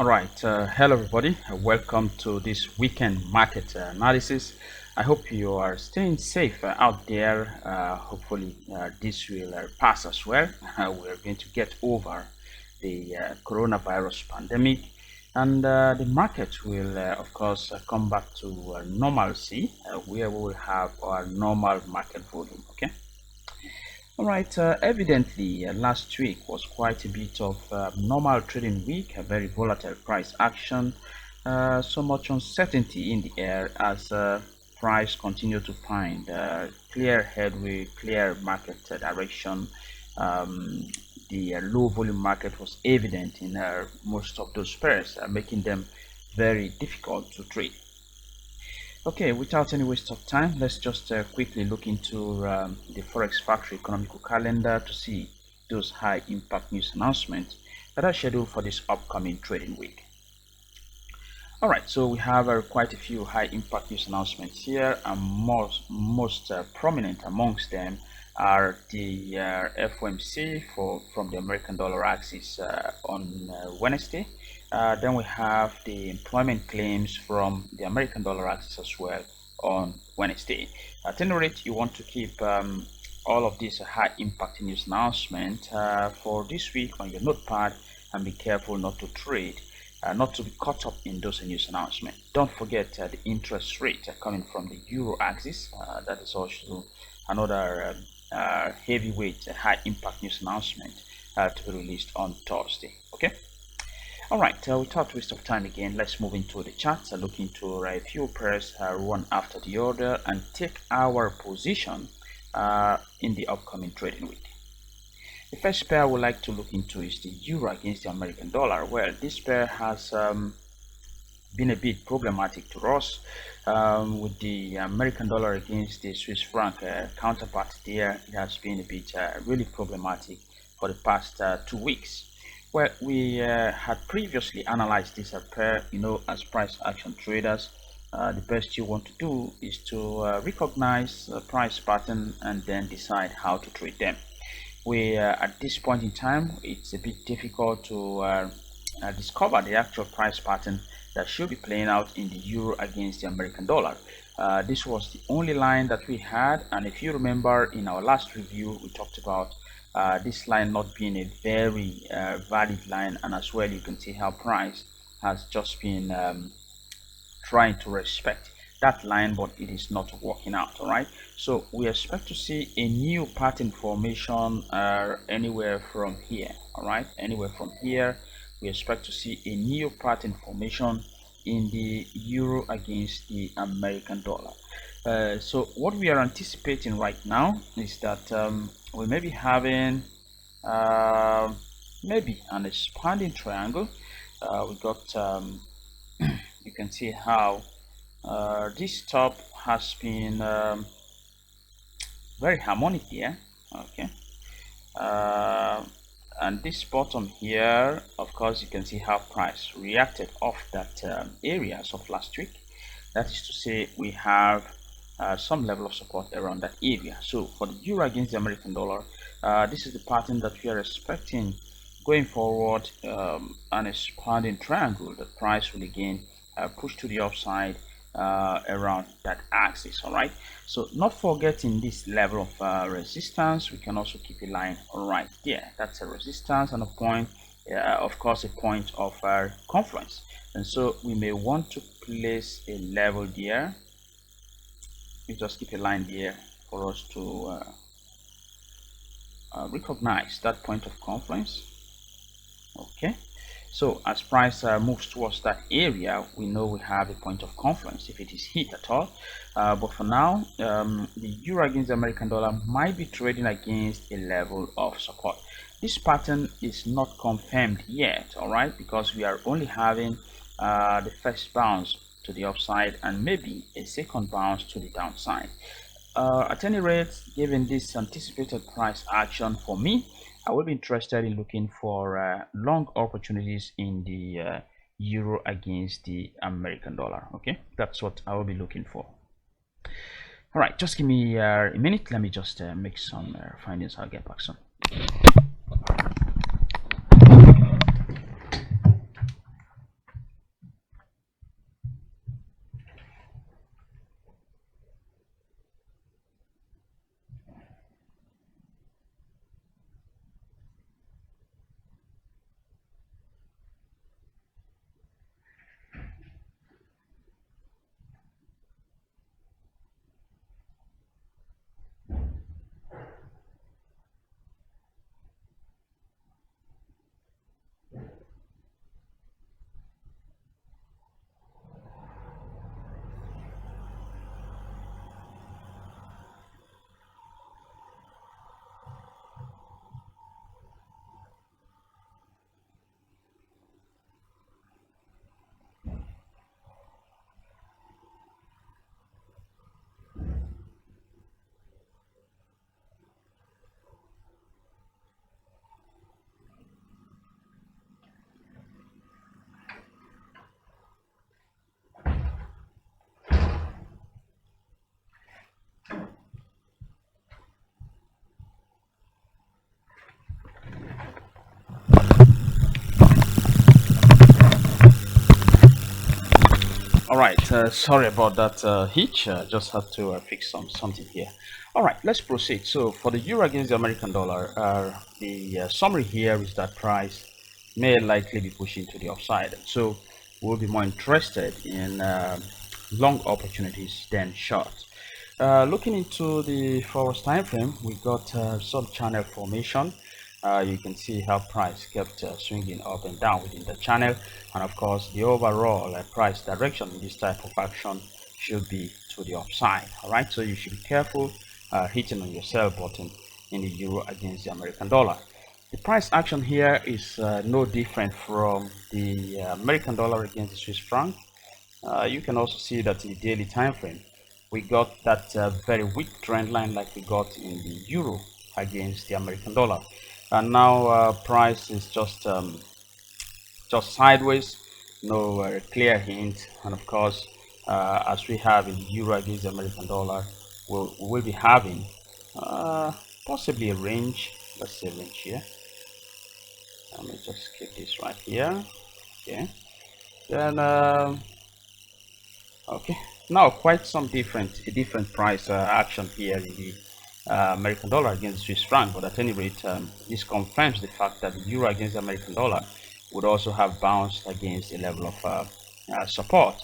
All right, hello everybody. Welcome to this weekend market analysis. I hope you are staying safe out there. Hopefully, this will pass as well. We're going to get over the coronavirus pandemic, and the market will, of course, come back to normalcy, where we will have our normal market volume. Okay. All right, evidently, last week was quite a bit of normal trading week, a very volatile price action, so much uncertainty in the air as price continue to find clear headway, clear market direction. The low volume market was evident in most of those pairs, making them very difficult to trade. Okay, without any waste of time, let's just quickly look into the Forex Factory economical calendar to see those high impact news announcements that are scheduled for this upcoming trading week. All right, so we have quite a few high impact news announcements here, and most prominent amongst them are the FOMC from the American dollar axis on Wednesday. Then we have the employment claims from the American dollar axis as well on Wednesday. At any rate, you want to keep all of these high impact news announcement for this week on your notepad, and be careful not to trade. Not to be caught up in those news announcements. Don't forget the interest rate coming from the euro axis. That is also another heavyweight high impact news announcement to be released on Thursday. Okay. All right, without waste of time again, let's move into the charts. Look into a few pairs one after the other and take our position in the upcoming trading week. The first pair I would like to look into is the euro against the American dollar. Well, this pair has been a bit problematic to us with the American dollar against the Swiss franc counterpart there. It has been a bit really problematic for the past 2 weeks. Well, we had previously analyzed this pair, as price action traders. The best you want to do is to recognize the price pattern and then decide how to trade them. At this point in time, it's a bit difficult to discover the actual price pattern that should be playing out in the euro against the American dollar. This was the only line that we had, and if you remember in our last review, we talked about this line not being a very valid line, and as well you can see how price has just been trying to respect that line, but it is not working out. All right, so we expect to see a new pattern formation anywhere from here. All right, anywhere from here we expect to see a new pattern formation in the euro against the American dollar. So what we are anticipating right now is that we may be having maybe an expanding triangle. We got you can see how this top has been very harmonic here. Okay, and this bottom here, of course, you can see how price reacted off that areas of last week. That is to say, we have some level of support around that area. So for the euro against the American dollar, this is the pattern that we are expecting going forward. An expanding triangle. The price will again push to the upside around that axis. All right, so not forgetting this level of resistance, we can also keep a line right there. That's a resistance and a point, of course, a point of confluence, and so we may want to place a level there. We just keep a line there for us to recognize that point of confluence. Okay, so as price moves towards that area, we know we have a point of confluence if it is hit at all. But for now, the euro against the American dollar might be trading against a level of support. This pattern is not confirmed yet, all right, because we are only having the first bounce to the upside and maybe a second bounce to the downside. At any rate, given this anticipated price action, for me, I will be interested in looking for long opportunities in the euro against the American dollar. Okay, that's what I will be looking for. All right, just give me a minute. Let me just make some findings. I'll get back soon. All right, sorry about that hitch. Just had to fix something here. All right, let's proceed. So for the euro against the American dollar, the summary here is that price may likely be pushing to the upside. So we'll be more interested in long opportunities than short. Looking into the Forex time frame, we got some channel formation. You can see how price kept swinging up and down within the channel, and of course the overall price direction in this type of action should be to the upside. All right, so you should be careful hitting on your sell button in the euro against the American dollar. The price action here is no different from the American dollar against the Swiss franc. You can also see that in the daily time frame we got that very weak trend line like we got in the euro against the American dollar, and now price is just sideways, no clear hint. And of course, as we have in the euro against the American dollar, we'll be having possibly a range. Let's say range here. Let me just keep this right here. Okay, then okay, now quite some different price action here in the American dollar against the Swiss franc. But at any rate, this confirms the fact that the euro against the American dollar would also have bounced against a level of support.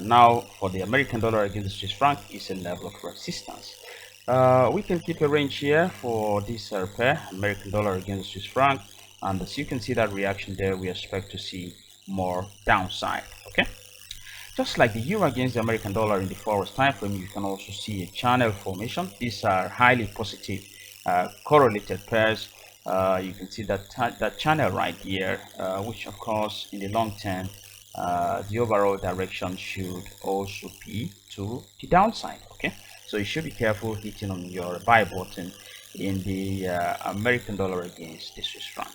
Now for the American dollar against the Swiss franc is a level of resistance. We can keep a range here for this pair, American dollar against the Swiss franc, and as you can see that reaction there, we expect to see more downside. Okay, just like the euro against the American dollar in the Forex time frame, you can also see a channel formation. These are highly positive correlated pairs. You can see that channel right here, which of course in the long term the overall direction should also be to the downside. Okay, so you should be careful hitting on your buy button in the American dollar against the Swiss franc.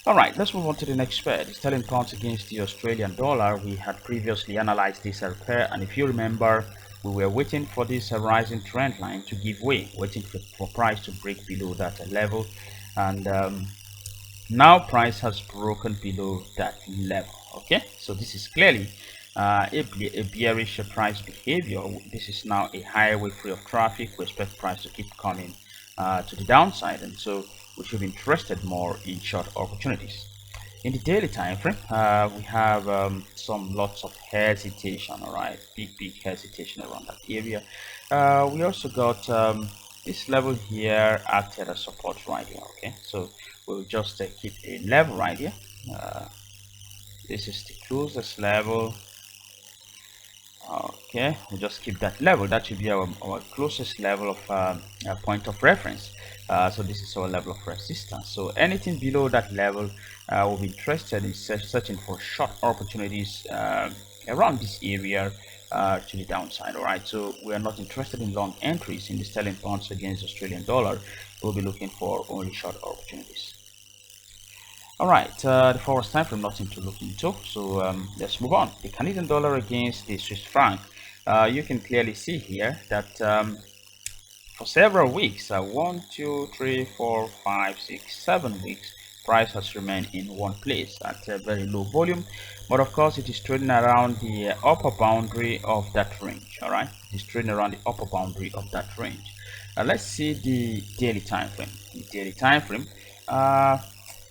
All right, let's move on to the next pair, the sterling pounds against the Australian dollar. We had previously analyzed this pair, and if you remember, we were waiting for this rising trend line to give way, waiting for price to break below that level, and now price has broken below that level. Okay, so this is clearly a bearish price behavior. This is now a highway free of traffic. We expect price to keep coming to the downside, and so we should be interested more in short opportunities. In the daily time frame, we have some lots of hesitation. All right, big hesitation around that area. We also got this level here acted as support right here. Okay, so we'll just keep a level right here. This is the closest level. Okay, we'll just keep that level. That should be our closest level of point of reference. So this is our level of resistance. So anything below that level, we'll be interested in searching for short opportunities around this area to the downside. All right, so we are not interested in long entries in the sterling pounds against the Australian dollar. We'll be looking for only short opportunities. All right, the Forex time frame, nothing to look into, so let's move on. The Canadian dollar against the Swiss franc. You can clearly see here that for several weeks, 1, 2, 3, 4, 5, 6, 7 weeks, price has remained in one place at a very low volume, but of course it is trading around the upper boundary of that range. All right, it is trading around the upper boundary of that range. Let's see the daily time frame. The daily time frame,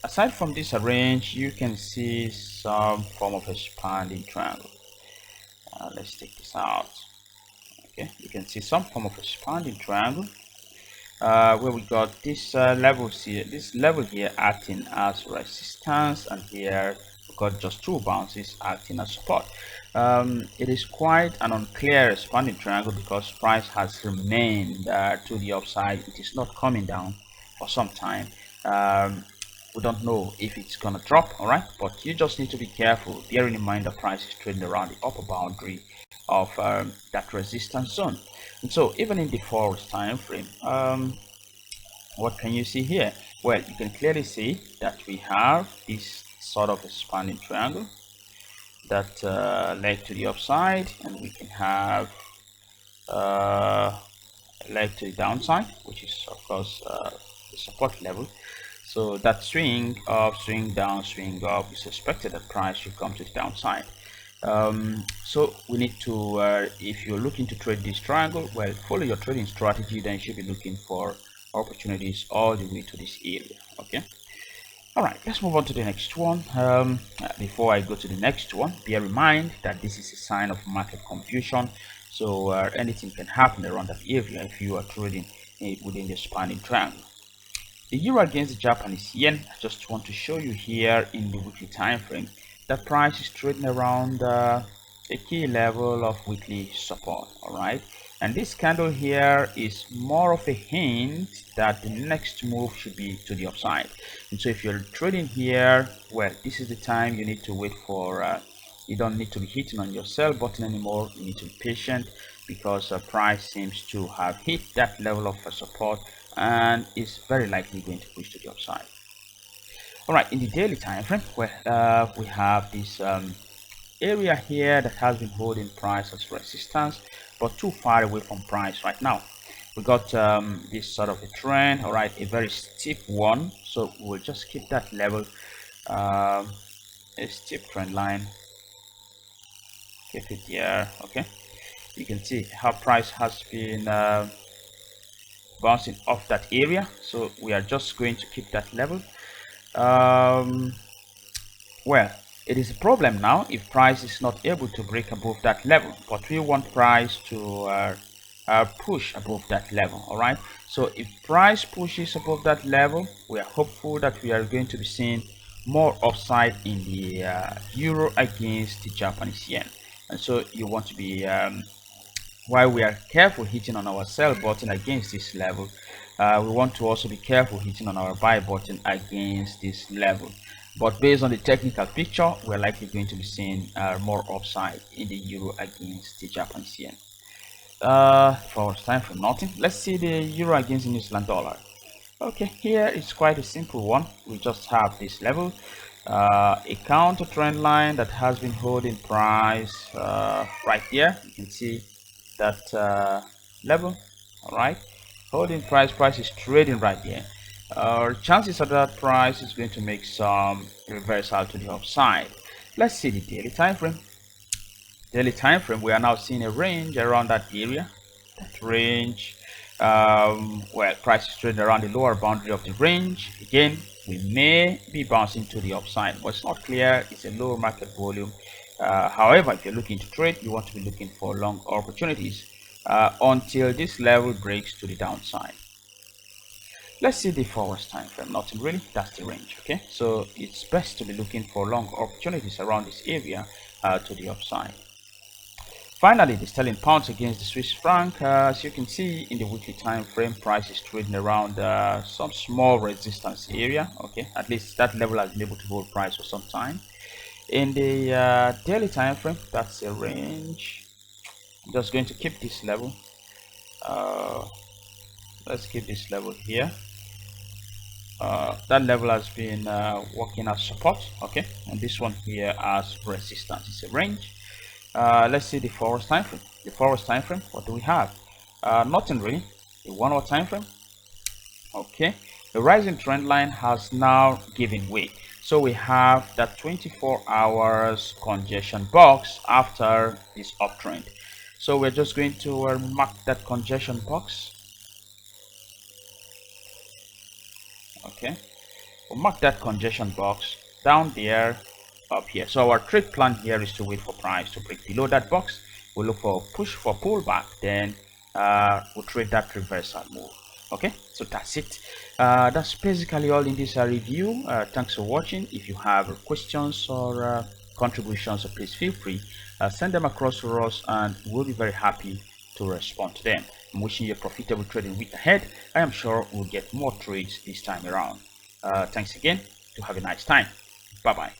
aside from this range, you can see some form of expanding triangle. Let's take this out. Okay, you can see some form of expanding triangle where we got this levels here, this level here acting as resistance, and here we got just two bounces acting as support. It is quite an unclear expanding triangle because price has remained to the upside. It is not coming down for some time. We don't know if it's gonna drop. All right, but you just need to be careful, bearing in mind the price is trading around the upper boundary of that resistance zone. And so even in the Forex time frame, what can you see here? Well, you can clearly see that we have this sort of expanding triangle that led to the upside, and we can have leg to the downside, which is of course the support level. So that swing up, swing down, swing up is expected that price should come to the downside. So we need to, if you're looking to trade this triangle, well, follow your trading strategy, then you should be looking for opportunities all the way to this area. Okay. All right, let's move on to the next one. Before I go to the next one, bear in mind that this is a sign of market confusion. So anything can happen around that area if you are trading within the spanning triangle. The euro against the Japanese yen, I just want to show you here in the weekly time frame. The price is trading around a key level of weekly support. All right, and this candle here is more of a hint that the next move should be to the upside. And so if you're trading here, well, this is the time you need to wait for. You don't need to be hitting on your sell button anymore. You need to be patient because the price seems to have hit that level of support and is very likely going to push to the upside. All right, in the daily time frame, where we have this area here that has been holding price as resistance, but too far away from price right now. We got this sort of a trend, all right, a very steep one. So we'll just keep that level, a steep trend line. Keep it here, okay. You can see how price has been bouncing off that area, so we are just going to keep that level. Well, it is a problem now if price is not able to break above that level, but we want price to push above that level. All right, so if price pushes above that level, we are hopeful that we are going to be seeing more upside in the euro against the Japanese yen. And so you want to be while we are careful hitting on our sell button against this level, we want to also be careful hitting on our buy button against this level. But based on the technical picture, we're likely going to be seeing more upside in the euro against the Japanese yen. For time for nothing, let's see the euro against the New Zealand dollar. Okay, here it's quite a simple one. We just have this level, a counter trend line that has been holding price right here. You can see that level. All right, holding price is trading right here. Chances are that price is going to make some reversal to the upside. Let's see the daily time frame. Daily time frame, we are now seeing a range around that area. That range, well, price is trading around the lower boundary of the range. Again, we may be bouncing to the upside, but it's not clear. It's a low market volume. However, if you're looking to trade, you want to be looking for long opportunities until this level breaks to the downside. Let's see the Forex time frame. Nothing really, that's the range. Okay, so it's best to be looking for long opportunities around this area to the upside. Finally, the sterling pounds against the Swiss franc. As you can see in the weekly time frame, price is trading around some small resistance area. Okay, at least that level has been able to hold price for some time. In the daily time frame, that's a range. I'm just going to keep this level. Let's keep this level here. That level has been working as support. Okay, and this one here as resistance. It's a range. Let's see the Forex time frame. The Forex time frame, what do we have? Nothing really. The 1 hour time frame. Okay, the rising trend line has now given way. So we have that 24 hours congestion box after this uptrend. So we're just going to mark that congestion box. Okay, we'll mark that congestion box down there, up here. So our trade plan here is to wait for price to break below that box. We'll look for push for pullback, then we'll trade that reversal move. Okay, so that's it. That's basically all in this review. Thanks for watching. If you have questions or contributions, please feel free send them across to us, and we'll be very happy to respond to them. I'm wishing you a profitable trading week ahead. I am sure we'll get more trades this time around. Thanks again. To have a nice time. Bye bye.